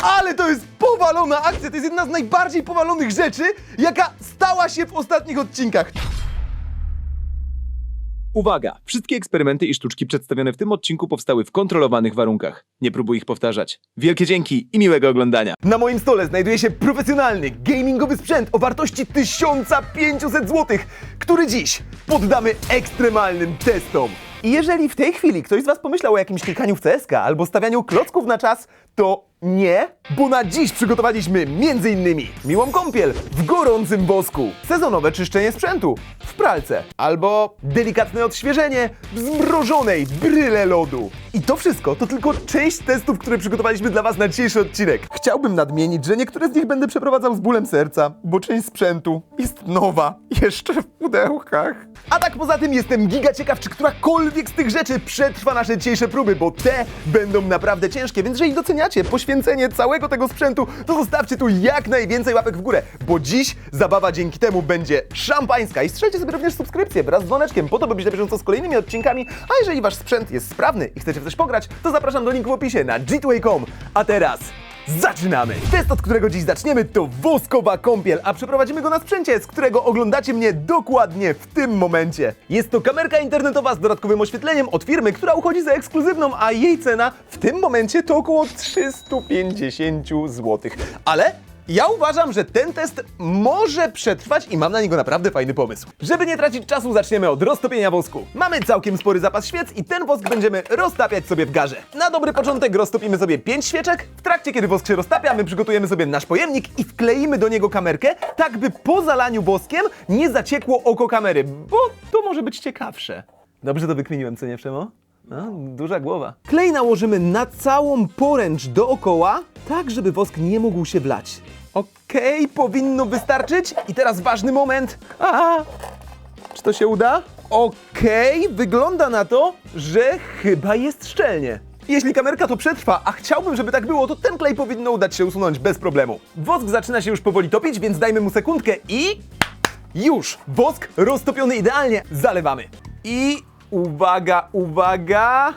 Ale to jest powalona akcja, to jest jedna z najbardziej powalonych rzeczy, jaka stała się w ostatnich odcinkach. Uwaga! Wszystkie eksperymenty i sztuczki przedstawione w tym odcinku powstały w kontrolowanych warunkach. Nie próbuj ich powtarzać. Wielkie dzięki i miłego oglądania. Na moim stole znajduje się profesjonalny, gamingowy sprzęt o wartości 1500 zł, który dziś poddamy ekstremalnym testom. I jeżeli w tej chwili ktoś z was pomyślał o jakimś klikaniu w CS:K albo stawianiu klocków na czas, to nie, bo na dziś przygotowaliśmy m.in. miłą kąpiel w gorącym wosku, sezonowe czyszczenie sprzętu w pralce albo delikatne odświeżenie w zmrożonej bryle lodu. I to wszystko to tylko część testów, które przygotowaliśmy dla was na dzisiejszy odcinek. Chciałbym nadmienić, że niektóre z nich będę przeprowadzał z bólem serca, bo część sprzętu jest nowa, jeszcze w pudełkach. A tak poza tym jestem giga ciekaw, czy którakolwiek z tych rzeczy przetrwa nasze dzisiejsze próby, bo te będą naprawdę ciężkie, więc jeżeli doceniacie poświęcenie całego tego sprzętu, to zostawcie tu jak najwięcej łapek w górę, bo dziś zabawa dzięki temu będzie szampańska i strzelcie sobie również subskrypcję wraz z dzwoneczkiem po to, by być na bieżąco z kolejnymi odcinkami, a jeżeli wasz sprzęt jest sprawny i chcecie w coś pograć, to zapraszam do linku w opisie na g2a.com. A teraz zaczynamy! Test, od którego dziś zaczniemy, to woskowa kąpiel, a przeprowadzimy go na sprzęcie, z którego oglądacie mnie dokładnie w tym momencie. Jest to kamerka internetowa z dodatkowym oświetleniem od firmy, która uchodzi za ekskluzywną, a jej cena w tym momencie to około 350 zł. Ale ja uważam, że ten test może przetrwać i mam na niego naprawdę fajny pomysł. Żeby nie tracić czasu, zaczniemy od roztopienia wosku. Mamy całkiem spory zapas świec i ten wosk będziemy roztapiać sobie w garze. Na dobry początek roztopimy sobie 5 świeczek. W trakcie, kiedy wosk się roztapia, my przygotujemy sobie nasz pojemnik i wkleimy do niego kamerkę, tak by po zalaniu woskiem nie zaciekło oko kamery, bo to może być ciekawsze. Dobrze to wykminiłem, co nie, Przemo? No, duża głowa. Klej nałożymy na całą poręcz dookoła, tak żeby wosk nie mógł się wlać. Okej, powinno wystarczyć. I teraz ważny moment. Czy to się uda? Okej, wygląda na to, że chyba jest szczelnie. Jeśli kamerka to przetrwa, a chciałbym, żeby tak było, to ten klej powinno udać się usunąć bez problemu. Wosk zaczyna się już powoli topić, więc dajmy mu sekundkę i... Już! Wosk roztopiony idealnie. Zalewamy. I... Uwaga, uwaga!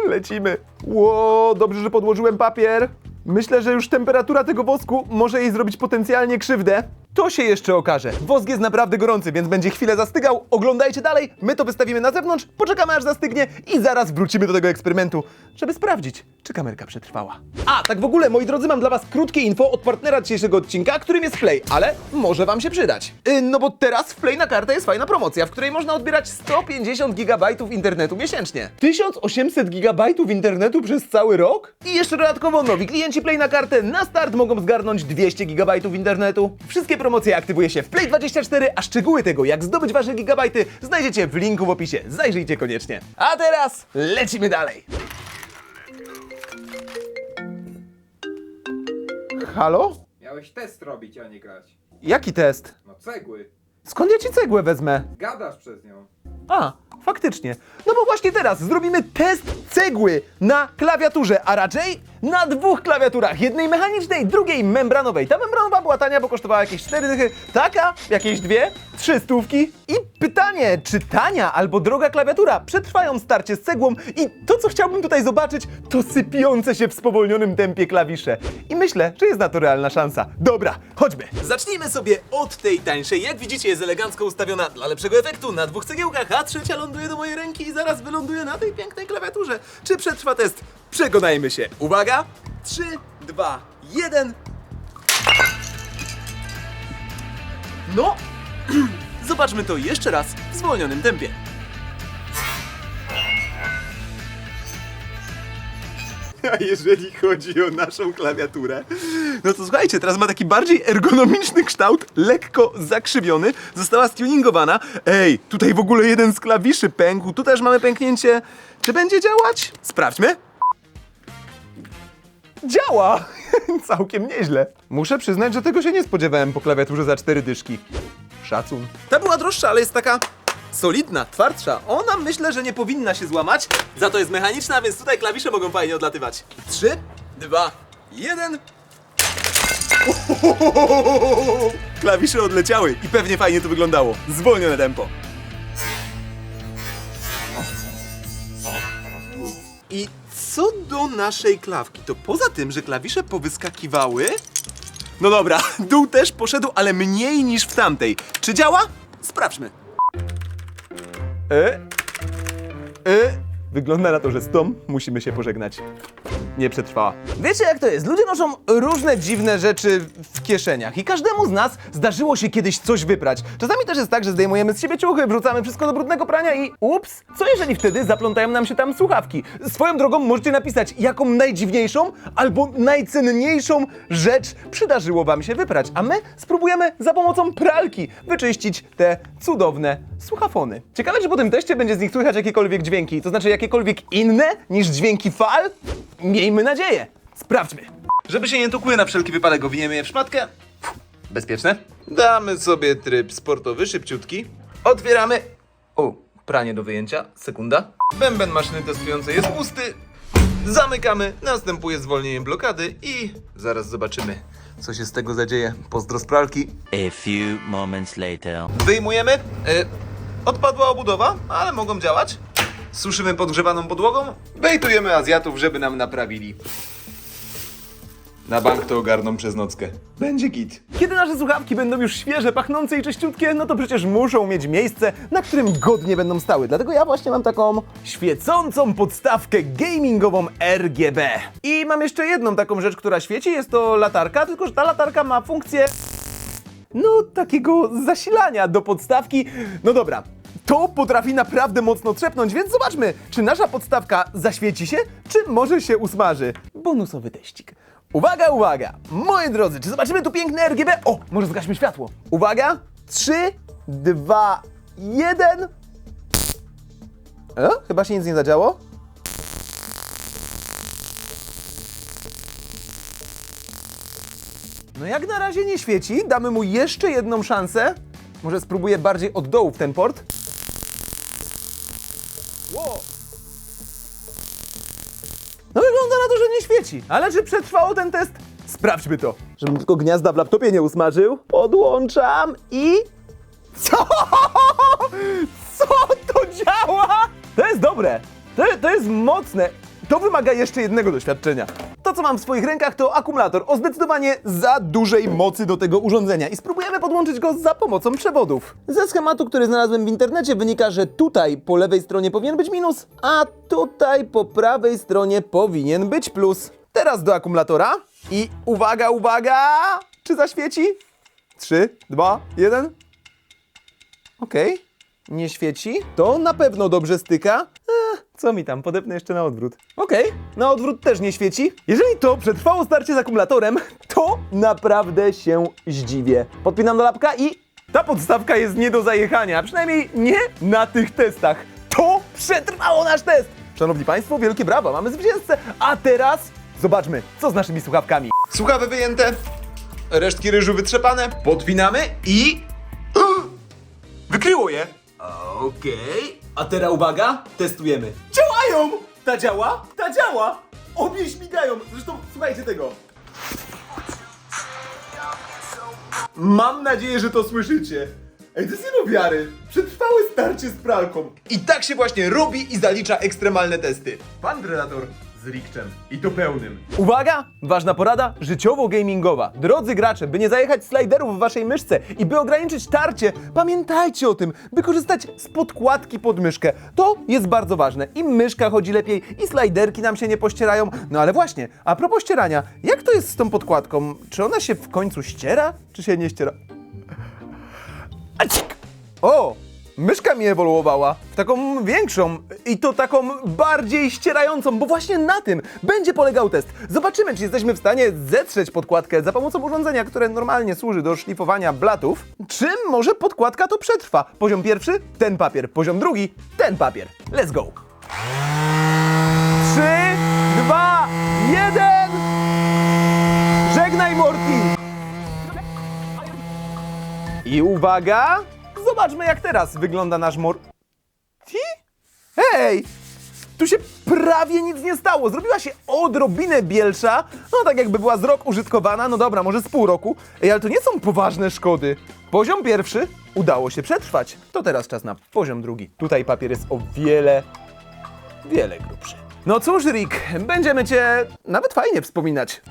Lecimy. Ło, dobrze, że podłożyłem papier. Myślę, że już temperatura tego wosku może jej zrobić potencjalnie krzywdę. To się jeszcze okaże. Wosk jest naprawdę gorący, więc będzie chwilę zastygał. Oglądajcie dalej, my to wystawimy na zewnątrz, poczekamy aż zastygnie i zaraz wrócimy do tego eksperymentu, żeby sprawdzić, czy kamerka przetrwała. A, tak w ogóle, moi drodzy, mam dla was krótkie info od partnera dzisiejszego odcinka, którym jest Play, ale może wam się przydać. No bo teraz w Play na kartę jest fajna promocja, w której można odbierać 150 GB internetu miesięcznie. 1800 GB internetu przez cały rok? I jeszcze dodatkowo nowi klienci Play na kartę na start mogą zgarnąć 200 GB internetu. Wszystkie promocje aktywuje się w Play24, a szczegóły tego, jak zdobyć wasze gigabajty, znajdziecie w linku w opisie. Zajrzyjcie koniecznie. A teraz lecimy dalej. Halo? Miałeś test robić, a nie grać. Jaki test? No cegły. Skąd ja ci cegłę wezmę? Gadasz przez nią. A, faktycznie. No bo właśnie teraz zrobimy test cegły na klawiaturze, a raczej na 2 klawiaturach. Jednej mechanicznej, drugiej membranowej. Ta membranowa była tania, bo kosztowała jakieś 4 dychy. Taka, jakieś 2, 3 stówki. I pytanie, czy tania albo droga klawiatura przetrwają starcie z cegłą? I to, co chciałbym tutaj zobaczyć, to sypiące się w spowolnionym tempie klawisze. I myślę, że jest na to realna szansa. Dobra, chodźmy. Zacznijmy sobie od tej tańszej. Jak widzicie, jest elegancko ustawiona dla lepszego efektu na 2 cegiełkach, a trzecia ląduje do mojej ręki i zaraz wyląduje na tej pięknej klawiaturze. Czy przetrwa test? Przekonajmy się. Uwaga! 3, 2, 1. No, zobaczmy to jeszcze raz w zwolnionym tempie. A jeżeli chodzi o naszą klawiaturę, no to słuchajcie, teraz ma taki bardziej ergonomiczny kształt, lekko zakrzywiony, została stuningowana. Ej, tutaj w ogóle jeden z klawiszy pękł, tu też mamy pęknięcie. Czy będzie działać? Sprawdźmy. Działa! Całkiem nieźle. Muszę przyznać, że tego się nie spodziewałem po klawiaturze za 4 dyszki. Szacun. Ta była droższa, ale jest taka solidna, twardsza. Ona myślę, że nie powinna się złamać. Za to jest mechaniczna, więc tutaj klawisze mogą fajnie odlatywać. 3, 2, 1. Klawisze odleciały i pewnie fajnie to wyglądało. Zwolnione tempo. I co do naszej klawki, to poza tym, że klawisze powyskakiwały... No dobra, dół też poszedł, ale mniej niż w tamtej. Czy działa? Sprawdźmy. Wygląda na to, że z tą musimy się pożegnać. Nie przetrwała. Wiecie jak to jest? Ludzie noszą różne dziwne rzeczy w kieszeniach i każdemu z nas zdarzyło się kiedyś coś wyprać. Czasami też jest tak, że zdejmujemy z siebie ciuchy, wrzucamy wszystko do brudnego prania i ups, co jeżeli wtedy zaplątają nam się tam słuchawki? Swoją drogą możecie napisać, jaką najdziwniejszą albo najcenniejszą rzecz przydarzyło wam się wyprać, a my spróbujemy za pomocą pralki wyczyścić te cudowne słuchafony. Ciekawe, czy po tym teście będzie z nich słychać jakiekolwiek dźwięki, to znaczy jakiekolwiek inne niż dźwięki fal? Miejmy nadzieję. Sprawdźmy. Żeby się nie tukły, na wszelki wypadek owiniemy je w szmatkę. Bezpieczne. Damy sobie tryb sportowy, szybciutki. Otwieramy. O, pranie do wyjęcia. Sekunda. Bęben maszyny testującej jest pusty. Zamykamy. Następuje zwolnienie blokady i zaraz zobaczymy, co się z tego zadzieje. Pozdro z pralki. A few moments later. Wyjmujemy. Odpadła obudowa, ale mogą działać. Suszymy podgrzewaną podłogą. Bejtujemy Azjatów, żeby nam naprawili. Na bank to ogarną przez nockę. Będzie git. Kiedy nasze słuchawki będą już świeże, pachnące i czyściutkie, no to przecież muszą mieć miejsce, na którym godnie będą stały. Dlatego ja właśnie mam taką świecącą podstawkę gamingową RGB. I mam jeszcze jedną taką rzecz, która świeci. Jest to latarka, tylko że ta latarka ma funkcję... no, takiego zasilania do podstawki. No dobra, to potrafi naprawdę mocno trzepnąć, więc zobaczmy, czy nasza podstawka zaświeci się, czy może się usmaży. Bonusowy teścik. Uwaga, uwaga! Moi drodzy, czy zobaczymy tu piękne RGB? O, może zgaśmy światło. Uwaga! 3, 2, 1... chyba się nic nie zadziało. No jak na razie nie świeci, damy mu jeszcze jedną szansę. Może spróbuję bardziej od dołu w ten port. Wow. No wygląda na to, że nie świeci. Ale czy przetrwało ten test? Sprawdźmy to. Żebym tylko gniazda w laptopie nie usmażył. Podłączam i... Co? Co to działa? To jest dobre. To jest mocne. To wymaga jeszcze jednego doświadczenia. To, co mam w swoich rękach, to akumulator o zdecydowanie za dużej mocy do tego urządzenia i spróbujemy podłączyć go za pomocą przewodów. Ze schematu, który znalazłem w internecie, wynika, że tutaj po lewej stronie powinien być minus, a tutaj po prawej stronie powinien być plus. Teraz do akumulatora i uwaga, uwaga! Czy zaświeci? 3, 2, 1. Okej. Nie świeci. To na pewno dobrze styka. Co mi tam? Podepnę jeszcze na odwrót. Okej, na odwrót też nie świeci. Jeżeli to przetrwało starcie z akumulatorem, to naprawdę się zdziwię. Podpinam do lapka i ta podstawka jest nie do zajechania. Przynajmniej nie na tych testach. To przetrwało nasz test! Szanowni Państwo, wielkie brawa, mamy zwycięzcę. A teraz zobaczmy, co z naszymi słuchawkami. Słuchawy wyjęte, resztki ryżu wytrzepane, podpinamy i... wykryło je! Okej. A teraz uwaga, testujemy. Działają! Ta działa, ta działa! Obie śmigają. Zresztą słuchajcie tego. Mam nadzieję, że to słyszycie. Ej, to jest nie do wiary. Przetrwałe starcie z pralką. I tak się właśnie robi i zalicza ekstremalne testy. Pan Predator z Rikczem. I to pełnym. Uwaga! Ważna porada życiowo-gamingowa. Drodzy gracze, by nie zajechać sliderów w waszej myszce i by ograniczyć tarcie, pamiętajcie o tym, by korzystać z podkładki pod myszkę. To jest bardzo ważne. Im myszka chodzi lepiej i sliderki nam się nie pościerają. No ale właśnie, a propos ścierania, jak to jest z tą podkładką? Czy ona się w końcu ściera, czy się nie ściera? Acik! O! Myszka mi ewoluowała w taką większą i to taką bardziej ścierającą, bo właśnie na tym będzie polegał test. Zobaczymy, czy jesteśmy w stanie zetrzeć podkładkę za pomocą urządzenia, które normalnie służy do szlifowania blatów. Czy może podkładka to przetrwa? Poziom pierwszy, ten papier. Poziom drugi, ten papier. Let's go! 3, 2, 1! Żegnaj, Morty! I uwaga! Zobaczmy, jak teraz wygląda nasz Morty. Hej! Tu się prawie nic nie stało. Zrobiła się odrobinę bielsza. No tak jakby była z rok użytkowana. No dobra, może z pół roku. Ej, ale to nie są poważne szkody. Poziom pierwszy udało się przetrwać. To teraz czas na poziom drugi. Tutaj papier jest o wiele grubszy. No cóż, Rick, będziemy cię nawet fajnie wspominać.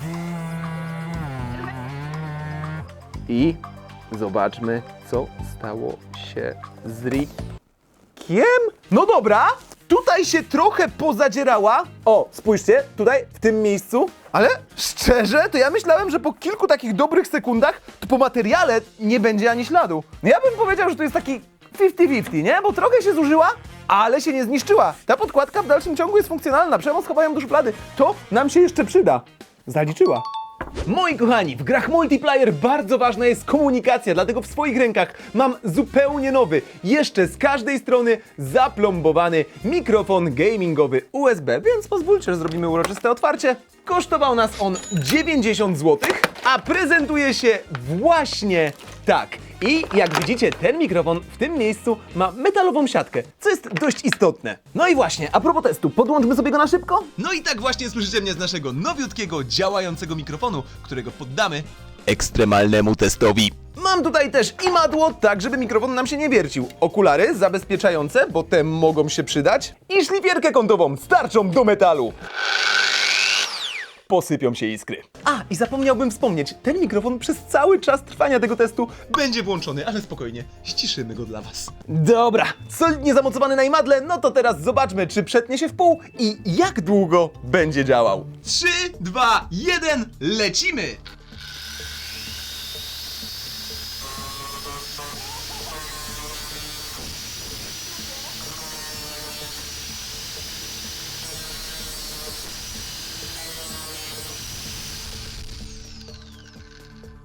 I zobaczmy, co stało się z Rickiem. No dobra, tutaj się trochę pozadzierała. O, spójrzcie, tutaj, w tym miejscu. Ale szczerze, to ja myślałem, że po kilku takich dobrych sekundach, to po materiale nie będzie ani śladu. Ja bym powiedział, że to jest taki 50-50, nie? Bo trochę się zużyła, ale się nie zniszczyła. Ta podkładka w dalszym ciągu jest funkcjonalna. Przemoc chowają do szuflady. To nam się jeszcze przyda. Zaliczyła. Moi kochani, w grach multiplayer bardzo ważna jest komunikacja, dlatego w swoich rękach mam zupełnie nowy, jeszcze z każdej strony zaplombowany mikrofon gamingowy USB, więc pozwólcie, że zrobimy uroczyste otwarcie. Kosztował nas on 90 zł, a prezentuje się właśnie tak. I jak widzicie, ten mikrofon w tym miejscu ma metalową siatkę, co jest dość istotne. No i właśnie, a propos testu, podłączmy sobie go na szybko. No i tak właśnie słyszycie mnie z naszego nowiutkiego, działającego mikrofonu, którego poddamy ekstremalnemu testowi. Mam tutaj też imadło, tak żeby mikrofon nam się nie wiercił. Okulary zabezpieczające, bo te mogą się przydać. I szlifierkę kątową z tarczą do metalu. Posypią się iskry. A, i zapomniałbym wspomnieć, ten mikrofon przez cały czas trwania tego testu Będzie włączony, ale spokojnie, ściszymy go dla was. Dobra, solidnie zamocowany na imadle, no to teraz zobaczmy, czy przetnie się w pół i jak długo będzie działał. 3, 2, 1, lecimy!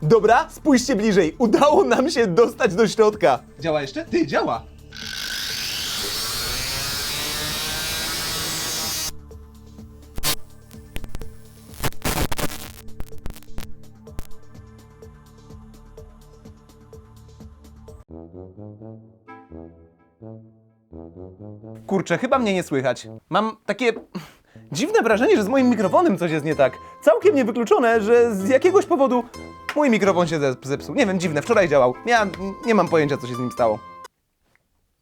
Dobra, spójrzcie bliżej, udało nam się dostać do środka. Działa jeszcze? Ty, działa! Kurczę, chyba mnie nie słychać. Mam takie dziwne wrażenie, że z moim mikrofonem coś jest nie tak. Całkiem niewykluczone, że z jakiegoś powodu mój mikrofon się zepsuł. Nie wiem, dziwne, wczoraj działał. Ja nie mam pojęcia, co się z nim stało.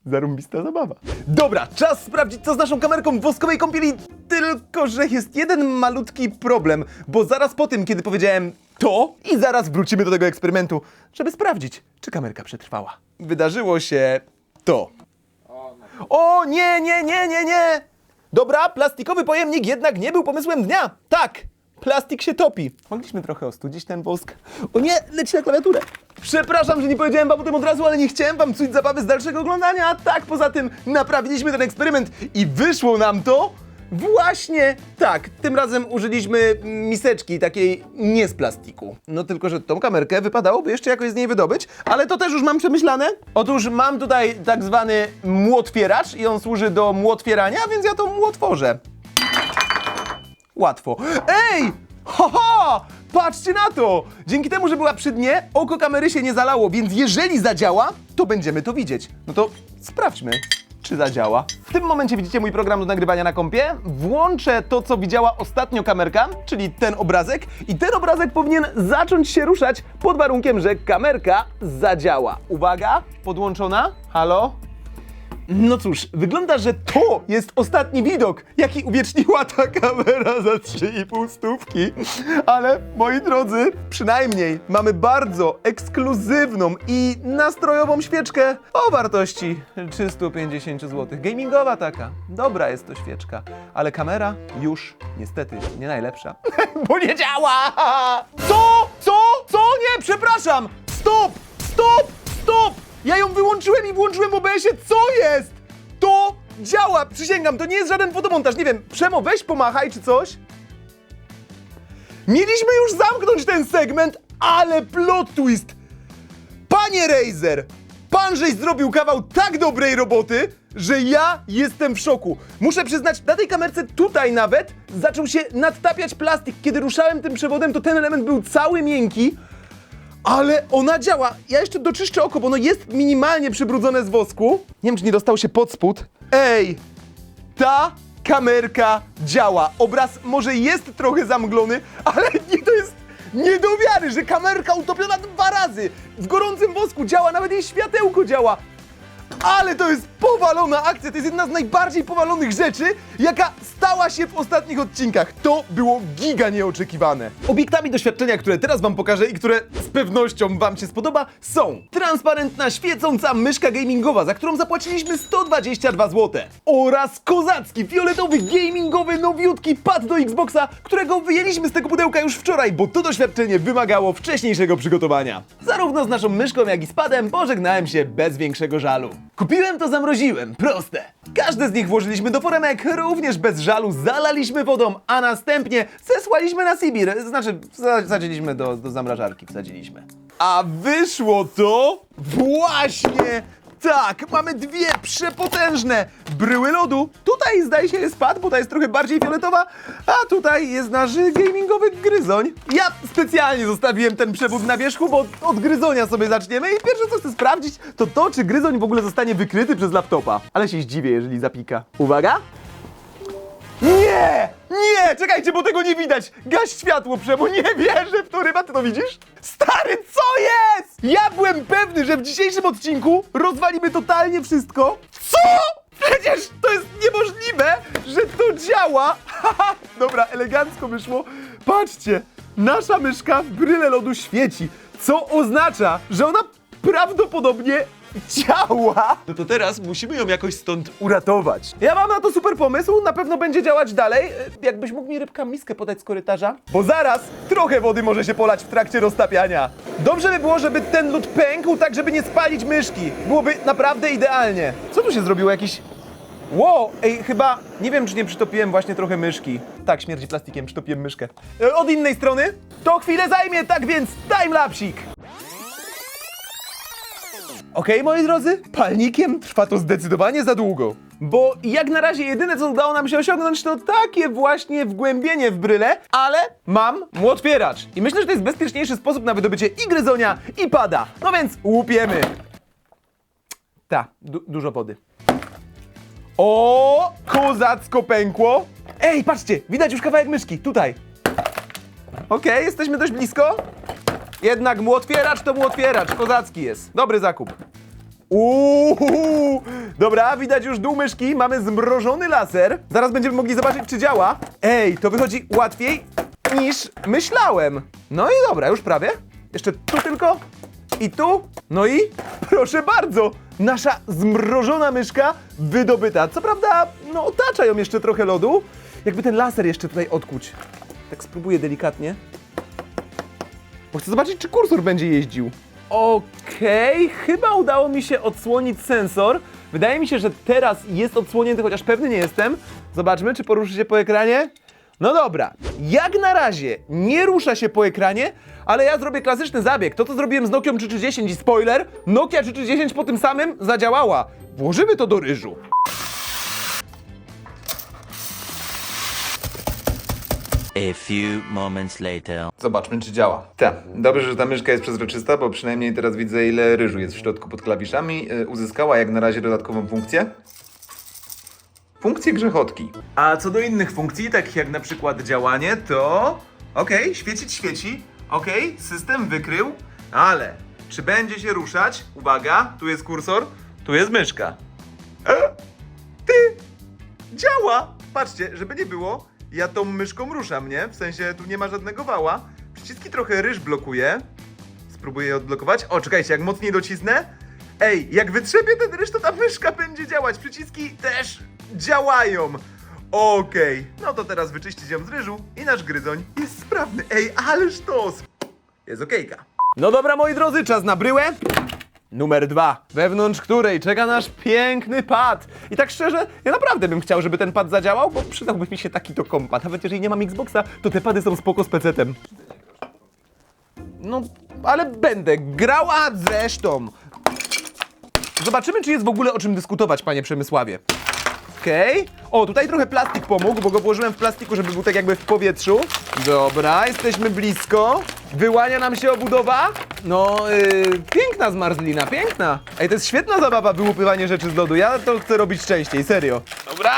Zarąbista zabawa. Dobra, czas sprawdzić, co z naszą kamerką w woskowej kąpieli. Tylko że jest jeden malutki problem, bo zaraz po tym, kiedy powiedziałem to i zaraz wrócimy do tego eksperymentu, żeby sprawdzić, czy kamerka przetrwała. Wydarzyło się to. O nie, nie, nie, nie, nie! Dobra, plastikowy pojemnik jednak nie był pomysłem dnia. Tak, plastik się topi. Mogliśmy trochę ostudzić ten wosk. O nie, leci na klawiaturę. Przepraszam, że nie powiedziałem wam o tym od razu, ale nie chciałem wam psuć zabawy z dalszego oglądania. A tak, poza tym naprawiliśmy ten eksperyment i wyszło nam to właśnie tak. Tym razem użyliśmy miseczki takiej nie z plastiku. No tylko, że tą kamerkę wypadałoby jeszcze jakoś z niej wydobyć, ale to też już mam przemyślane. Otóż mam tutaj tak zwany młotwieracz i on służy do młotwierania, więc ja to młotworzę. Łatwo. Ej! Haha! Patrzcie na to! Dzięki temu, że była przy dnie, oko kamery się nie zalało, więc jeżeli zadziała, to będziemy to widzieć. No to sprawdźmy, czy zadziała. W tym momencie widzicie mój program do nagrywania na kompie. Włączę to, co widziała ostatnio kamerka, czyli ten obrazek. I ten obrazek powinien zacząć się ruszać pod warunkiem, że kamerka zadziała. Uwaga, podłączona. Halo? No cóż, wygląda, że to jest ostatni widok, jaki uwieczniła ta kamera za 3,5 stówki. Ale, moi drodzy, przynajmniej mamy bardzo ekskluzywną i nastrojową świeczkę o wartości 350 zł. Gamingowa taka. Dobra jest to świeczka, ale kamera już niestety nie najlepsza, bo nie działa! Co? Co? Co? Nie, przepraszam! Stop! Stop! Stop! Ja ją wyłączyłem i włączyłem w OBS-ie. Co jest? To działa, przysięgam, to nie jest żaden fotomontaż. Nie wiem, Przemo, weź pomachaj czy coś. Mieliśmy już zamknąć ten segment, ale plot twist. Panie Razer, pan żeś zrobił kawał tak dobrej roboty, że ja jestem w szoku. Muszę przyznać, na tej kamerce tutaj nawet zaczął się nadtapiać plastik. Kiedy ruszałem tym przewodem, to ten element był cały miękki. Ale ona działa. Ja jeszcze doczyszczę oko, bo ono jest minimalnie przybrudzone z wosku. Nie wiem, czy nie dostał się pod spód. Ej! Ta kamerka działa. Obraz może jest trochę zamglony, ale nie, to jest nie do wiary, że kamerka utopiona 2 razy w gorącym wosku działa, nawet jej światełko działa. Ale to jest powalona akcja, to jest jedna z najbardziej powalonych rzeczy, jaka stała się w ostatnich odcinkach. To było giga nieoczekiwane. Obiektami doświadczenia, które teraz wam pokażę i które z pewnością wam się spodoba, są transparentna, świecąca myszka gamingowa, za którą zapłaciliśmy 122 zł. Oraz kozacki, fioletowy, gamingowy, nowiutki pad do Xboxa, którego wyjęliśmy z tego pudełka już wczoraj, bo to doświadczenie wymagało wcześniejszego przygotowania. Zarówno z naszą myszką, jak i z padem pożegnałem się bez większego żalu. Kupiłem to zamroziłem, proste. Każde z nich włożyliśmy do foremek, również bez żalu zalaliśmy wodą, a następnie zesłaliśmy na Sibir. Znaczy, wsadziliśmy do zamrażarki, wsadziliśmy. A wyszło to właśnie tak, mamy dwie przepotężne bryły lodu. Tutaj zdaje się jest pad, bo ta jest trochę bardziej fioletowa, a tutaj jest nasz gamingowy gryzoń. Ja specjalnie zostawiłem ten przewód na wierzchu, bo od gryzonia sobie zaczniemy i pierwsze co chcę sprawdzić to, czy gryzoń w ogóle zostanie wykryty przez laptopa. Ale się zdziwię, jeżeli zapika. Uwaga! Nie! Nie! Czekajcie, bo tego nie widać! Gaś światło, Przemo, nie wierzę w to, Ryba, ty to widzisz? Stary, co jest? Ja byłem pewny, że w dzisiejszym odcinku rozwalimy totalnie wszystko. Co? Przecież to jest niemożliwe, że to działa! Haha, dobra, elegancko wyszło. Patrzcie, nasza myszka w bryle lodu świeci, co oznacza, że ona prawdopodobnie działa! No to teraz musimy ją jakoś stąd uratować. Ja mam na to super pomysł, na pewno będzie działać dalej. Jakbyś mógł mi, Rybka, miskę podać z korytarza? Bo zaraz trochę wody może się polać w trakcie roztapiania. Dobrze by było, żeby ten lód pękł, tak żeby nie spalić myszki. Byłoby naprawdę idealnie. Co tu się zrobiło? Jakiś... Wow, ej, chyba... Nie wiem, czy nie przytopiłem właśnie trochę myszki. Tak, śmierdzi plastikiem, przytopiłem myszkę. Od innej strony? To chwilę zajmie, tak więc timelapsik. Okej, moi drodzy, palnikiem trwa to zdecydowanie za długo. Bo jak na razie jedyne, co udało nam się osiągnąć, to takie właśnie wgłębienie w bryle, ale mam młotwieracz. I myślę, że to jest bezpieczniejszy sposób na wydobycie i gryzonia, i pada. No więc łupiemy. Dużo wody. O, kozacko pękło. Ej, patrzcie, widać już kawałek myszki, tutaj. Okej, jesteśmy dość blisko. Jednak młotwieracz to młotwieracz, kozacki jest. Dobry zakup. Dobra, widać już dół myszki, mamy zmrożony laser. Zaraz będziemy mogli zobaczyć, czy działa. Ej, to wychodzi łatwiej niż myślałem. No i dobra, już prawie. Jeszcze tu tylko i tu. No i proszę bardzo, nasza zmrożona myszka wydobyta. Co prawda, no otacza ją jeszcze trochę lodu. Jakby ten laser jeszcze tutaj odkuć. Tak spróbuję delikatnie. Bo chcę zobaczyć, czy kursor będzie jeździł. Okej, chyba udało mi się odsłonić sensor. Wydaje mi się, że teraz jest odsłonięty, chociaż pewny nie jestem. Zobaczmy, czy poruszy się po ekranie. No dobra, jak na razie nie rusza się po ekranie, ale ja zrobię klasyczny zabieg. To, co zrobiłem z Nokią 3310 i spoiler, Nokia 3310 po tym samym zadziałała. Włożymy to do ryżu. A few moments later. Zobaczmy, czy działa. Tak, dobrze, że ta myszka jest przezroczysta, bo przynajmniej teraz widzę, ile ryżu jest w środku pod klawiszami. Uzyskała jak na razie dodatkową funkcję. Funkcję grzechotki. A co do innych funkcji, takich jak na przykład działanie, to... Okej, świecić świeci. Okej, system wykrył, ale czy będzie się ruszać? Uwaga, tu jest kursor, tu jest myszka. Ty! Działa! Patrzcie, żeby nie było, ja tą myszką ruszam, nie? W sensie tu nie ma żadnego wała. Przyciski trochę ryż blokuje. Spróbuję je odblokować. O, czekajcie, jak mocniej docisnę. Ej, jak wytrzepię ten ryż, to ta myszka będzie działać. Przyciski też działają. Okej, no to teraz wyczyścić ją z ryżu i nasz gryzoń jest sprawny. Ej, ależ to jest okejka. No dobra, moi drodzy, czas na bryłę. Numer 2, wewnątrz której czeka nasz piękny pad. I tak szczerze, ja naprawdę bym chciał, żeby ten pad zadziałał, bo przydałby mi się taki do kompa. Nawet jeżeli nie mam Xboxa, to te pady są spoko z PC-tem. No, ale będę grał, a zresztą. Zobaczymy, czy jest w ogóle o czym dyskutować, panie Przemysławie. Okej. O, tutaj trochę plastik pomógł, bo go włożyłem w plastiku, żeby był tak jakby w powietrzu. Dobra, jesteśmy blisko. Wyłania nam się obudowa. No, piękna zmarzlina, piękna. Ej, to jest świetna zabawa, wyłupywanie rzeczy z lodu. Ja to chcę robić częściej, serio. Dobra.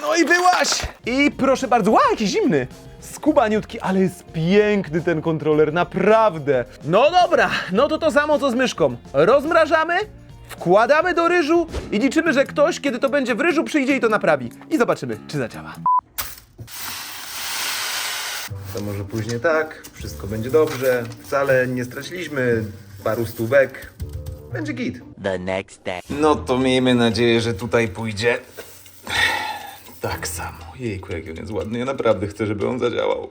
No i wyłaź. I proszę bardzo, ła, jaki zimny. Skubaniutki, ale jest piękny ten kontroler, naprawdę. No dobra, no to samo co z myszką. Rozmrażamy, wkładamy do ryżu i liczymy, że ktoś, kiedy to będzie w ryżu, przyjdzie i to naprawi. I zobaczymy, czy zadziała. To może później tak, wszystko będzie dobrze, wcale nie straciliśmy paru stówek. Będzie git. The next day. No to miejmy nadzieję, że tutaj pójdzie tak samo. Jejku, jaki on jest ładny. Ja naprawdę chcę, żeby on zadziałał.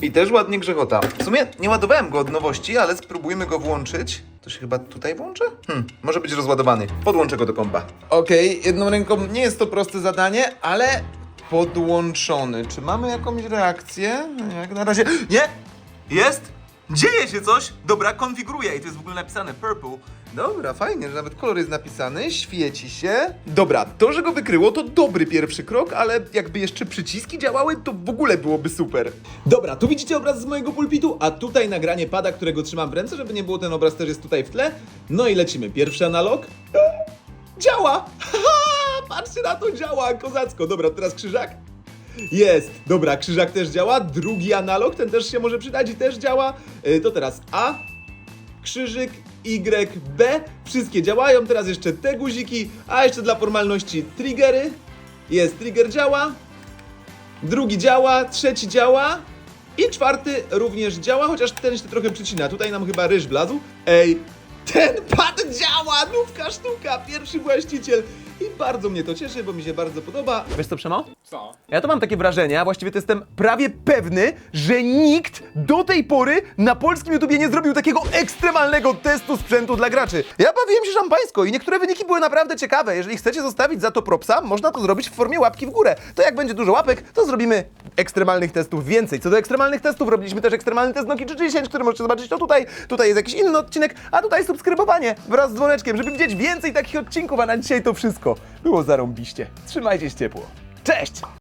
I też ładnie grzechota. W sumie nie ładowałem go od nowości, ale spróbujmy go włączyć. To się chyba tutaj włączy? Może być rozładowany. Podłączę go do kompa. Okej, jedną ręką nie jest to proste zadanie, ale podłączony. Czy mamy jakąś reakcję? Jak na razie... Nie! Jest! Dzieje się coś! Dobra, konfiguruję i to jest w ogóle napisane purple. Dobra, fajnie, że nawet kolor jest napisany, świeci się. Dobra, to, że go wykryło, to dobry pierwszy krok, ale jakby jeszcze przyciski działały, to w ogóle byłoby super. Dobra, tu widzicie obraz z mojego pulpitu, a tutaj nagranie pada, którego trzymam w ręce, żeby nie było, ten obraz też jest tutaj w tle. No i lecimy. Pierwszy analog. Działa! Haha, patrzcie na to, działa, kozacko. Dobra, teraz krzyżak. Jest! Dobra, krzyżak też działa. Drugi analog, ten też się może przydać i też działa. To teraz A, krzyżyk, Y, B. Wszystkie działają. Teraz jeszcze te guziki, a jeszcze dla formalności triggery. Jest, trigger działa. Drugi działa, trzeci działa. I czwarty również działa, chociaż ten się trochę przycina. Tutaj nam chyba ryż wlazł. Ej, ten pad działa! Nówka sztuka, pierwszy właściciel. I bardzo mnie to cieszy, bo mi się bardzo podoba. Wiesz co, Przemo? Co? Ja to mam takie wrażenie, a właściwie to jestem prawie pewny, że nikt do tej pory na polskim YouTubie nie zrobił takiego ekstremalnego testu sprzętu dla graczy. Ja bawiłem się szampańsko i niektóre wyniki były naprawdę ciekawe. Jeżeli chcecie zostawić za to propsa, można to zrobić w formie łapki w górę. To jak będzie dużo łapek, to zrobimy ekstremalnych testów więcej. Co do ekstremalnych testów, robiliśmy też ekstremalny test Nokia 310, który możecie zobaczyć to tutaj. Tutaj jest jakiś inny odcinek, a tutaj subskrybowanie wraz z dzwoneczkiem, żeby widzieć więcej takich odcinków, a na dzisiaj to wszystko. Było zarąbiście. Trzymajcie się ciepło. Cześć!